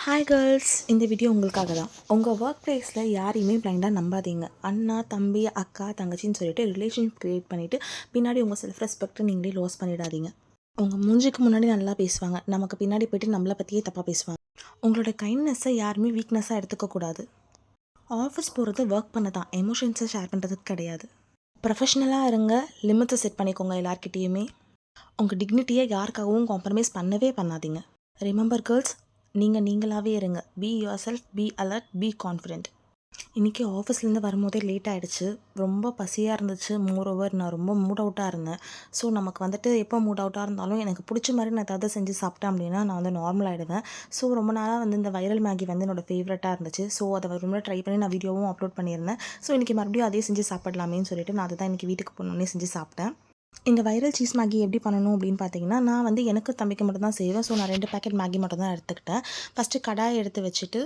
Hi girls, இந்த video உங்களுக்காக தான். உங்கள் ஒர்க் ப்ளேஸில் யாரையுமே பிளைண்டாக நம்பாதீங்க. அண்ணா, தம்பி, அக்கா, தங்கச்சின்னு சொல்லிட்டு ரிலேஷன் க்ரியேட் பண்ணிவிட்டு பின்னாடி உங்கள் செல்ஃப் ரெஸ்பெக்ட்டை நீங்களே லாஸ் பண்ணிடாதீங்க. உங்கள் மூஞ்சிக்கு முன்னாடி நல்லா பேசுவாங்க, நமக்கு பின்னாடி போய்ட்டு நம்மளை பற்றியே தப்பாக பேசுவாங்க. உங்களோட கைண்ட்னஸை யாருமே வீக்னஸாக எடுத்துக்கக்கூடாது. ஆஃபீஸ் போகிறது ஒர்க் பண்ண தான், எமோஷன்ஸை ஷேர் பண்ணுறதுக்கு கிடையாது. ப்ரொஃபஷ்னலாக இருங்க, லிமிட்ஸை செட் பண்ணிக்கோங்க எல்லாருக்கிட்டேயுமே. உங்கள் டிக்னிட்டியை யாருக்காகவும் காம்ப்ரமைஸ் பண்ணவே பண்ணாதீங்க. ரிமெம்பர் கேர்ள்ஸ், நீங்கள் நீங்களாகவே இருங்க. Be your self, be alert, be confident. இன்றைக்கி ஆஃபீஸ்லேருந்து வரும்போதே லேட் ஆகிடுச்சு. ரொம்ப பசியாக இருந்துச்சு. மோரோவர் நான் ரொம்ப மூட் அவுட்டாக இருந்தேன். ஸோ நமக்கு வந்துட்டு எப்போ மூட் அவுட்டாக இருந்தாலும் எனக்கு பிடிச்ச மாதிரி நான் ஏதாவது செஞ்சு சாப்பிட்டேன் அப்படின்னா நான் வந்து நார்மல் ஆகிடுவேன். ஸோ ரொம்ப நாளாக வந்து இந்த வைரல் மேகி வந்து என்னோடய ஃபேவரட்டாக இருந்துச்சு. ஸோ அதை ரொம்ப ட்ரை பண்ணி நான் வீடியோவும் அப்லோட் பண்ணியிருந்தேன். ஸோ இன்றைக்கி மறுபடியும் அதே செஞ்சு சாப்பிடலாமேன்னு சொல்லிட்டு நான் அதை தான் இன்றைக்கி வீட்டுக்கு போனோடனே செஞ்சு சாப்பிட்டேன். இந்த வைரல் சீஸ் மேகி எப்படி பண்ணணும் அப்படின்னு பார்த்தீங்கன்னா, நான் வந்து எனக்கு தம்பிக்கு மட்டும் தான் செய்வேன். ஸோ நான் 2 பேக்கெட் மேகி மட்டும் தான் எடுத்துக்கிட்டேன். ஃபஸ்ட்டு கடாயை எடுத்து வச்சுட்டு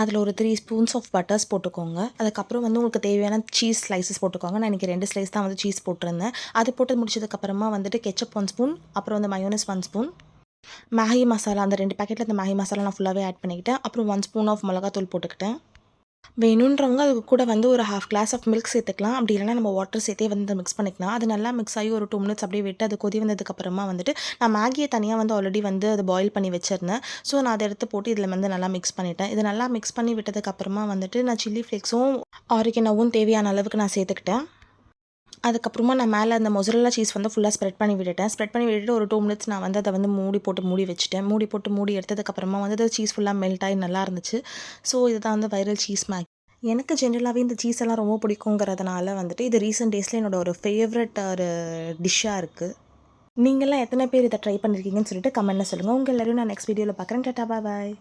அதில் ஒரு 3 ஸ்பூன்ஸ் ஆஃப் பட்டர்ஸ் போட்டுக்கோங்க. அதுக்கப்புறம் வந்து உங்களுக்கு தேவையான சீஸ் ஸ்லைசஸ் போட்டுக்கோங்க. நான் இன்றைக்கி 2 ஸ்லைஸ் தான் வந்து சீஸ் போட்டிருந்தேன். அது போட்டு முடிச்சதுக்கப்புறமா வந்துட்டு கெச்சப் 1 ஸ்பூன், அப்புறம் வந்து மயோனஸ் 1 ஸ்பூன், மேகி மசாலா அந்த 2 பேக்கெட்டில் இந்த மேகி மசாலா நான் ஃபுல்லாகவே ஆட் பண்ணிக்கிட்டேன். அப்புறம் 1 ஸ்பூன் ஆஃப் மிளகாத்தூள் போட்டுக்கிட்டேன். வேணுன்றவங்க அது கூட வந்து ஒரு 1/2 கிளாஸ் ஆஃப் மில்க் சேர்த்துக்கலாம். அப்படி இல்லைனா நம்ம வாட்டர் சேர்த்தே வந்து மிக்ஸ் பண்ணிக்கலாம். அது நல்லா மிக்ஸ் ஆகி ஒரு 2 மினிட்ஸ் அப்படியே விட்டு அது கொதி வந்ததுக்கப்புறமா வந்துட்டு நான் மேகியை தனியாக வந்து ஆல்ரெடி வந்து அதை பாயில் பண்ணி வச்சுருந்தேன். ஸோ நான் அதை எடுத்து போட்டு இதில் வந்து நல்லா மிக்ஸ் பண்ணிட்டேன். இது நல்லா மிக்ஸ் பண்ணி விட்டதுக்கப்புறமா வந்துட்டு நான் சில்லி ஃப்ளேக்ஸும் ஆரிகனோவும் தேவையான அளவுக்கு நான் சேர்த்துக்கிட்டேன். அதுக்கப்புறமா நான் மேலே அந்த மொசரல்லா சீஸ் வந்து ஃபுல்லாக ஸ்ப்ரெட் பண்ணி விட்டுட்டு ஒரு 2 மினிட்ஸ் நான் வந்து அதை வந்து மூடி வச்சுட்டேன். மூடி எடுத்ததுக்கப்புறமா வந்து அது சீஸ் ஃபுல்லாக மெல்ட் ஆகி நல்லா இருந்துச்சு. ஸோ இதுதான் வந்து வைரல் சீஸ் மேகி. எனக்கு ஜென்ரலாகவே இந்த சீஸ் எல்லாம் ரொம்ப பிடிக்குங்கிறதுனால வந்துட்டு இது ரீசெண்ட் டேஸில் என்னோட ஒரு ஃபேவரட் ஒரு டிஷ்ஷாக இருக்குது. நீங்கள்லாம் எத்தனை பேர் இதை ட்ரை பண்ணியிருக்கீங்கன்னு சொல்லிட்டு கமெண்ட்டில் சொல்லுங்கள். உங்கள் எல்லோரும் நான் நெக்ஸ்ட் வீடியோவில் பார்க்குறேன். டாடா, பாய்.